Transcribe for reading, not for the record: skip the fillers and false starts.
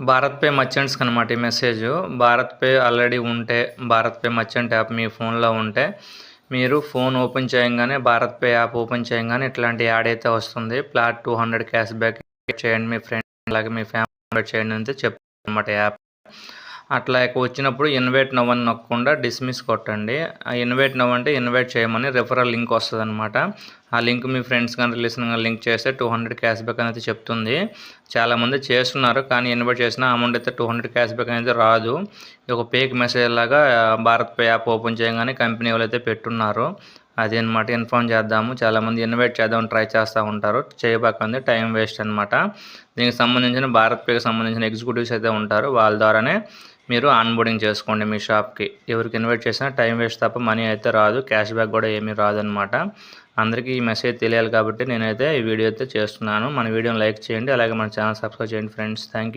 Bharat pay మర్చెంట్స్కి అనమాట ఈ message. Bharat pay already ఉంటే, భారత్ పే మర్చెంట్ యాప్ మీ ఫోన్లో ఉంటే మీరు ఫోన్ ఓపెన్ చేయంగానే భారత్ పే యాప్ ఓపెన్ చేయంగానే ఇట్లాంటి యాడ్ అయితే వస్తుంది. ఫ్లాట్ 200 క్యాష్ బ్యాక్ చేయండి మీ ఫ్రెండ్ అలాగే మీ ఫ్యామిలీ చేయండి అని చెప్తుంది అనమాట యాప్. అట్లా వచ్చినప్పుడు ఇన్వైట్ నవ్ అని నొక్కకుండా డిస్మిస్ కొట్టండి. ఆ ఇన్వైట్ నవ్ అంటే ఇన్వైట్ చేయమని రెఫరల్ లింక్ వస్తుంది అనమాట. ఆ లింక్ మీ ఫ్రెండ్స్ కానీ రిలేషన్ కానీ లింక్ చేస్తే 200 క్యాష్ బ్యాక్ అనేది చెప్తుంది. చాలామంది చేస్తున్నారు, కానీ ఇన్వైట్ చేసిన అమౌంట్ అయితే 200 క్యాష్ బ్యాక్ అనేది రాదు. ఇది ఒక ఫేక్ మెసేజ్ లాగా భారత్ పే యాప్ ఓపెన్ చేయగానే కంపెనీ వాళ్ళు అయితే పెట్టున్నారు. అది అనమాట ఇన్ఫార్మ్ చేద్దాము. చాలామంది ఇన్వైట్ చేద్దామని ట్రై చేస్తూ ఉంటారు, చేయబాకండి, టైం వేస్ట్ అనమాట. దీనికి సంబంధించిన భారత్ పేకి సంబంధించిన ఎగ్జిక్యూటివ్స్ అయితే ఉంటారు, వాళ్ళ ద్వారానే మీరు ఆన్బోర్డింగ్ చేసుకోండి మీ షాప్కి. ఎవరికి ఇన్వైట్ చేసినా టైం వేస్ట్ తప్ప మనీ అయితే రాదు, క్యాష్ బ్యాక్ కూడా ఏమీ రాదనమాట. అందరికీ ఈ మెసేజ్ తెలియాలి కాబట్టి నేనైతే ఈ వీడియో అయితే చేస్తున్నాను. మన వీడియోని లైక్ చేయండి, అలాగే మన ఛానల్ సబ్స్క్రైబ్ చేయండి ఫ్రెండ్స్. Thank you.